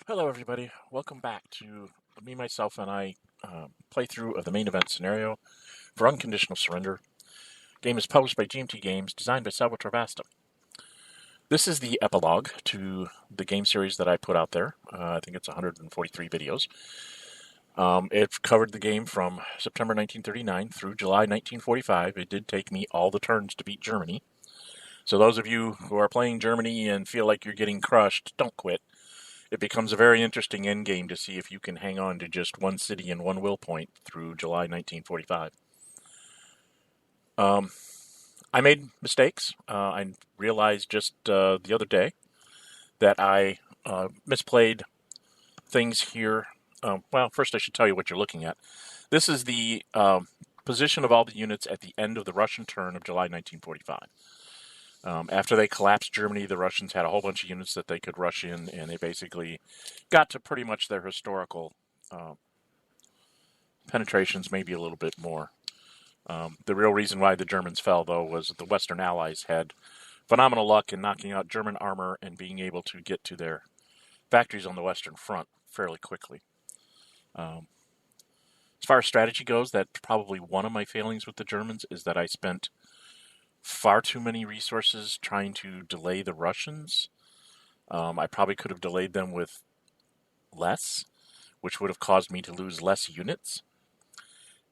Hello, everybody. Welcome back to me, myself, and I playthrough of the main event scenario for Unconditional Surrender. Game is published by GMT Games, designed by Salvatore Vasta. This is the epilogue to the game series that I put out there. I think it's 143 videos. It covered the game from September 1939 through July 1945. It did take me all the turns to beat Germany. So those of you who are playing Germany and feel like you're getting crushed, don't quit. It becomes a very interesting endgame to see if you can hang on to just one city and one will point through July 1945. I made mistakes. I realized just the other day that I misplayed things here. Well, first I should tell you what you're looking at. This is the position of all the units at the end of the Russian turn of July 1945. After they collapsed Germany, the Russians had a whole bunch of units that they could rush in, and they basically got to pretty much their historical penetrations, maybe a little bit more. The real reason why the Germans fell, though, was that the Western Allies had phenomenal luck in knocking out German armor and being able to get to their factories on the Western Front fairly quickly. As far as strategy goes, that's probably one of my failings with the Germans, is that I spent far too many resources trying to delay the Russians. I probably could have delayed them with less, which would have caused me to lose less units.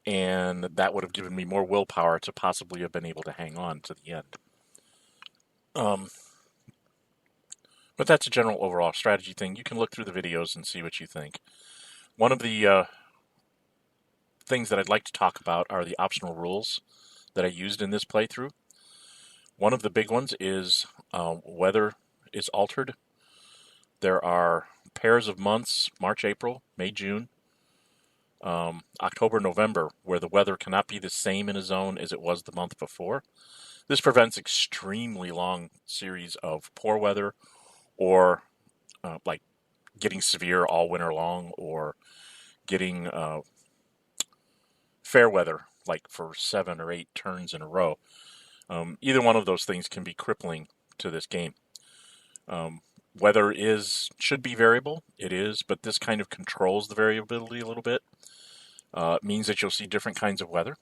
And that would have given me more willpower to possibly have been able to hang on to the end. But that's a general overall strategy thing. You can look through the videos and see what you think. One of the things that I'd like to talk about are the optional rules that I used in this playthrough. One of the big ones is weather is altered. There are pairs of months, March, April, May, June, October, November, where the weather cannot be the same in a zone as it was the month before. This prevents extremely long series of poor weather or like getting severe all winter long, or getting fair weather like for 7 or 8 turns in a row. Either one of those things can be crippling to this game. Weather should be variable. It is, but this kind of controls the variability a little bit. It means that you'll see different kinds of weather.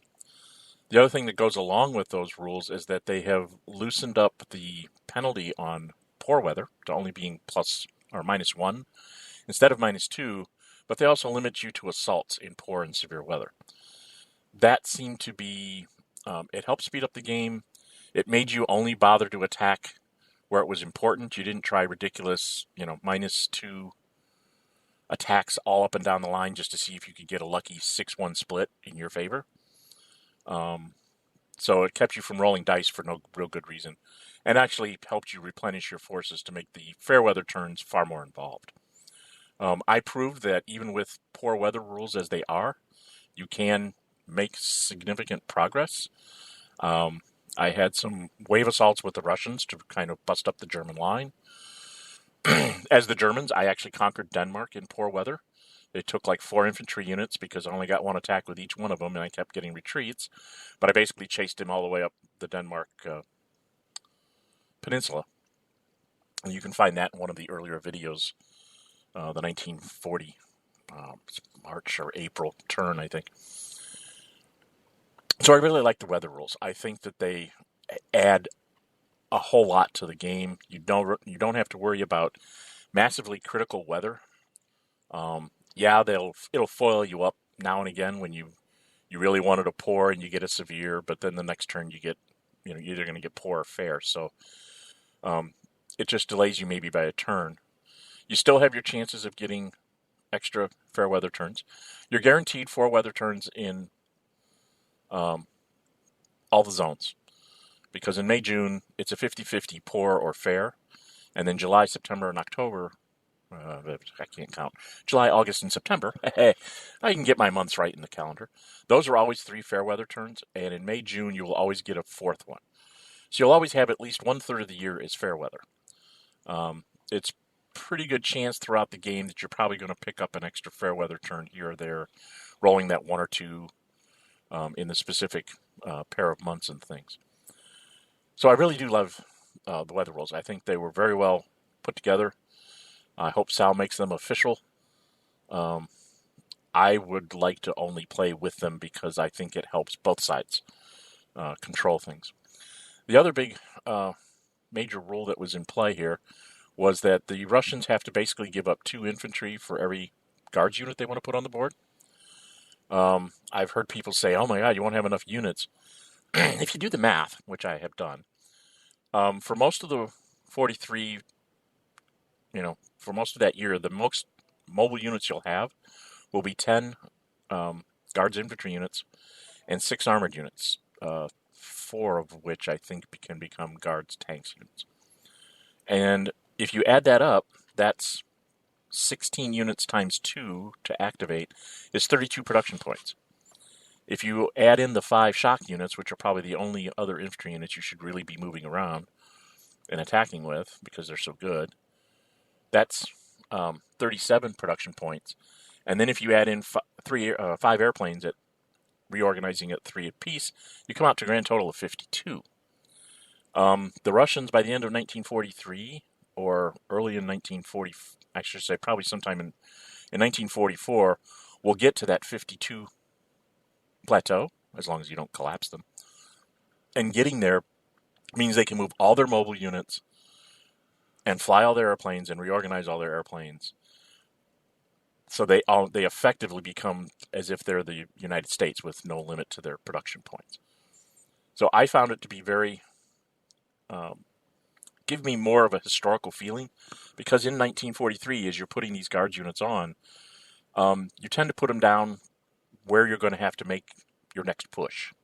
The other thing that goes along with those rules is that they have loosened up the penalty on poor weather to only being plus or -1 instead of -2, but they also limit you to assaults in poor and severe weather. That seemed to be, it helped speed up the game. It made you only bother to attack where it was important. You didn't try ridiculous, -2 attacks all up and down the line just to see if you could get a lucky 6-1 split in your favor. So it kept you from rolling dice for no real good reason, and actually helped you replenish your forces to make the fair weather turns far more involved. I proved that even with poor weather rules as they are, you can make significant progress. I had some wave assaults with the Russians to kind of bust up the German line. As the Germans, I actually conquered Denmark in poor weather. It took like 4 infantry units because I only got 1 attack with each one of them, and I kept getting retreats. But I basically chased him all the way up the Denmark peninsula. And you can find that in one of the earlier videos, the 1940 March or April turn, I think. So I really like the weather rules. I think that they add a whole lot to the game. You don't have to worry about massively critical weather. It'll foil you up now and again when you really wanted a poor and you get a severe, but then the next turn you get, you're either going to get poor or fair. So it just delays you maybe by a turn. You still have your chances of getting extra fair weather turns. You're guaranteed 4 weather turns in all the zones, because in May, June, it's a 50-50 poor or fair, and then July, September, and October, I can't count, July, August, and September, I can get my months right in the calendar. Those are always 3 fair weather turns, and in May, June, you will always get a 4th one. So you'll always have at least 1/3 of the year is fair weather. It's pretty good chance throughout the game that you're probably going to pick up an extra fair weather turn here or there, rolling that 1 or 2 in the specific pair of months and things. So I really do love the weather rules. I think they were very well put together. I hope Sal makes them official. I would like to only play with them because I think it helps both sides control things. The other big major rule that was in play here was that the Russians have to basically give up 2 infantry for every guards unit they want to put on the board. I've heard people say, oh my god, you won't have enough units. If you do the math, which I have done, for most of the 43, for most of that year, the most mobile units you'll have will be 10 guards infantry units and 6 armored units, 4 of which I think can become guards tanks units. And if you add that up, that's 16 units times 2 to activate is 32 production points. If you add in the 5 shock units, which are probably the only other infantry units you should really be moving around and attacking with because they're so good, that's 37 production points. And then if you add in 5 airplanes at reorganizing at 3 apiece, you come out to a grand total of 52. The Russians, by the end of 1943, or early in 1940, I should say probably sometime in 1944, will get to that 52 plateau, as long as you don't collapse them. And getting there means they can move all their mobile units and fly all their airplanes and reorganize all their airplanes. So they effectively become as if they're the United States with no limit to their production points. So I found it to be very, give me more of a historical feeling, because in 1943, as you're putting these guards units on, you tend to put them down where you're going to have to make your next push.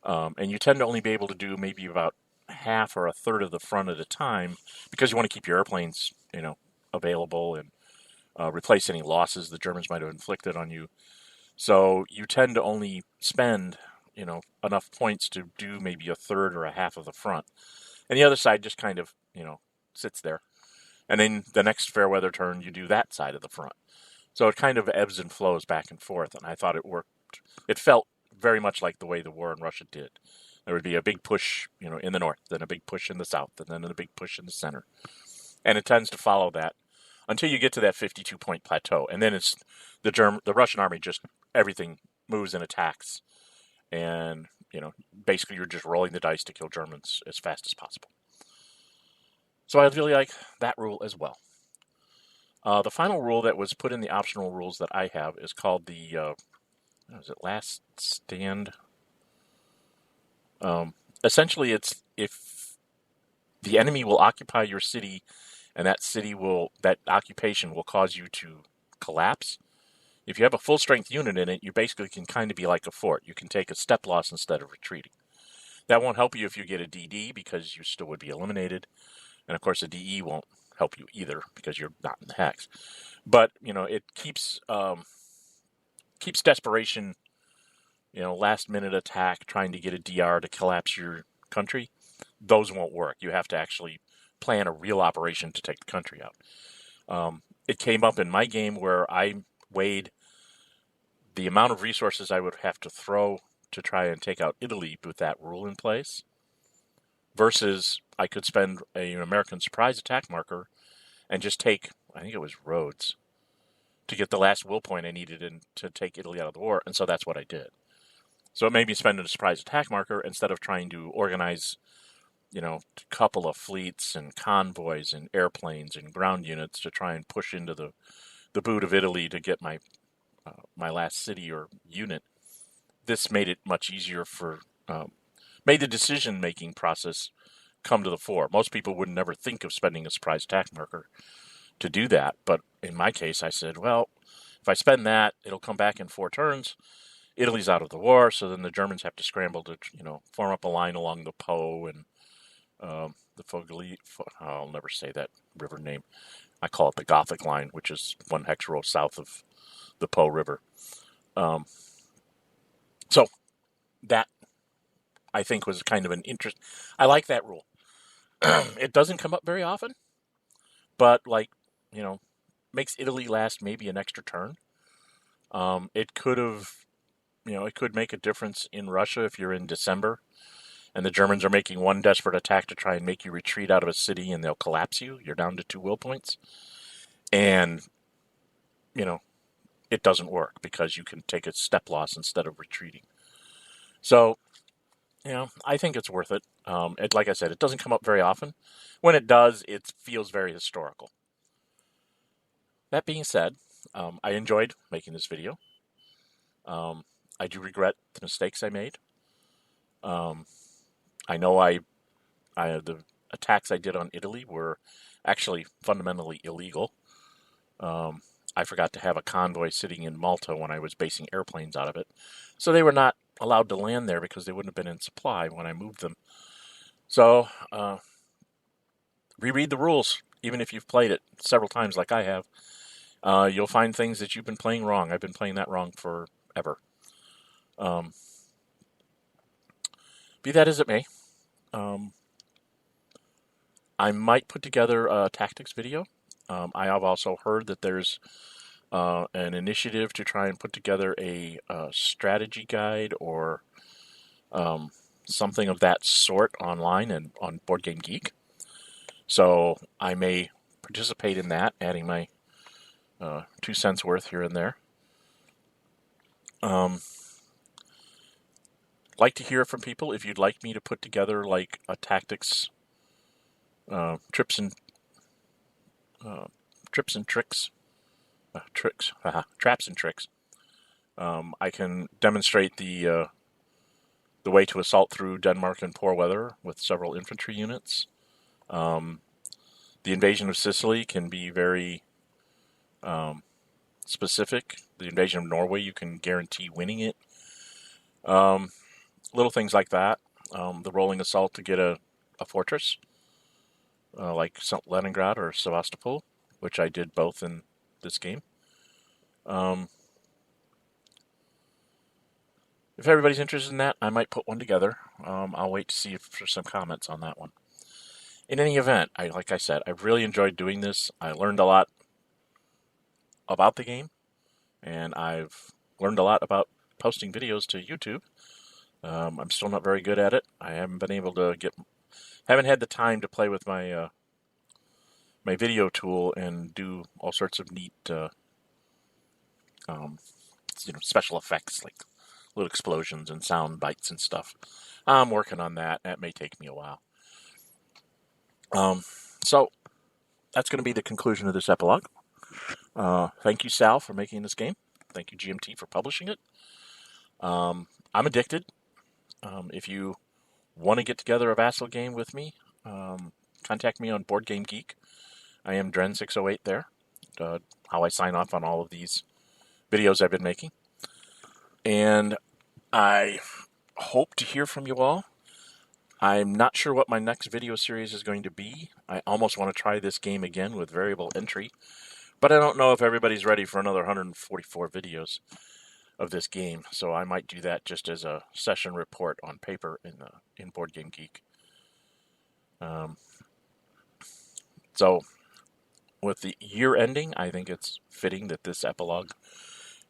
And you tend to only be able to do maybe about half or a third of the front at a time, because you want to keep your airplanes, available and replace any losses the Germans might have inflicted on you. So you tend to only spend, enough points to do maybe a third or a half of the front. And the other side just kind of, sits there. And then the next fair weather turn, you do that side of the front. So it kind of ebbs and flows back and forth. And I thought it worked. It felt very much like the way the war in Russia did. There would be a big push, in the north, then a big push in the south, and then a big push in the center. And it tends to follow that until you get to that 52-point plateau. And then it's the Russian army, just everything moves and attacks. And, basically you're just rolling the dice to kill Germans as fast as possible. So I really like that rule as well. The final rule that was put in the optional rules that I have is called the, Last Stand? Essentially, it's if the enemy will occupy your city, and that occupation will cause you to collapse. If you have a full strength unit in it, you basically can kind of be like a fort. You can take a step loss instead of retreating. That won't help you if you get a DD, because you still would be eliminated. And of course, a DE won't help you either, because you're not in the hex. But, it keeps desperation, last minute attack, trying to get a DR to collapse your country. Those won't work. You have to actually plan a real operation to take the country out. It came up in my game where I weighed the amount of resources I would have to throw to try and take out Italy with that rule in place, versus I could spend an American surprise attack marker and just take, I think it was Rhodes, to get the last will point I needed to take Italy out of the war. And so that's what I did. So it made me spend a surprise attack marker instead of trying to organize, a couple of fleets and convoys and airplanes and ground units to try and push into the boot of Italy to get my last city or unit. This made it much easier made the decision-making process come to the fore. Most people would never think of spending a surprise attack marker to do that, but in my case, I said, well, if I spend that, it'll come back in 4 turns. Italy's out of the war, so then the Germans have to scramble to, form up a line along the Po and the Fogli. I'll never say that river name. I call it the Gothic line, which is 1 hex row south of the Po River. So that, I think, was kind of an interest. I like that rule. It doesn't come up very often, but makes Italy last maybe an extra turn. It could have, it could make a difference in Russia if you're in December and the Germans are making one desperate attack to try and make you retreat out of a city and they'll collapse you. You're down to 2 will points. and it doesn't work because you can take a step loss instead of retreating. So, I think it's worth it. Like I said, it doesn't come up very often. When it does, it feels very historical. That being said, I enjoyed making this video. I do regret the mistakes I made. I know the attacks I did on Italy were actually fundamentally illegal. I forgot to have a convoy sitting in Malta when I was basing airplanes out of it. So they were not allowed to land there because they wouldn't have been in supply when I moved them. So, reread the rules, even if you've played it several times like I have. You'll find things that you've been playing wrong. I've been playing that wrong forever. Be that as it may, I might put together a tactics video. I have also heard that there's an initiative to try and put together a strategy guide or something of that sort online and on Board Game Geek. So I may participate in that, adding my 2 cents worth here and there. Like to hear from people if you'd like me to put together like a tactics traps and tricks. I can demonstrate the way to assault through Denmark in poor weather with several infantry units. The invasion of Sicily can be very specific. The invasion of Norway, you can guarantee winning it. Little things like that. The rolling assault to get a fortress, like Leningrad or Sevastopol, which I did both in this game. If everybody's interested in that, I might put one together. I'll wait to see if there's some comments on that one. In any event, like I said, I've really enjoyed doing this. I learned a lot about the game, and I've learned a lot about posting videos to YouTube. I'm still not very good at it. I haven't been able to haven't had the time to play with my my video tool and do all sorts of neat special effects like little explosions and sound bites and stuff. I'm working on that. That may take me a while. So that's going to be the conclusion of this epilogue. Thank you, Sal, for making this game. Thank you, GMT, for publishing it. I'm addicted. If you want to get together a Vassal game with me, contact me on Board Game Geek. I am Dren608 there. How I sign off on all of these videos I've been making. And I hope to hear from you all. I'm not sure what my next video series is going to be. I almost want to try this game again with variable entry, but I don't know if everybody's ready for another 144 videos of this game, so I might do that just as a session report on paper in Board Game Geek. So, with the year ending, I think it's fitting that this epilogue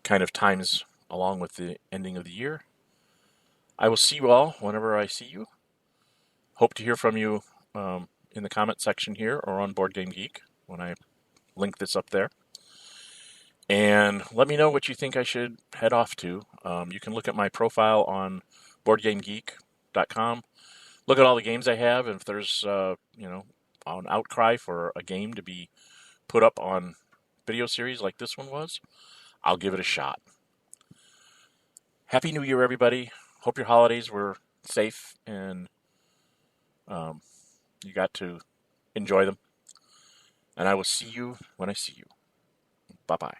kind of times along with the ending of the year. I will see you all whenever I see you. Hope to hear from you in the comment section here or on Board Game Geek when I link this up there. And let me know what you think I should head off to. You can look at my profile on BoardGameGeek.com. Look at all the games I have, and if there's an outcry for a game to be put up on video series like this one was, I'll give it a shot. Happy New Year, everybody. Hope your holidays were safe and you got to enjoy them. And I will see you when I see you. Bye-bye.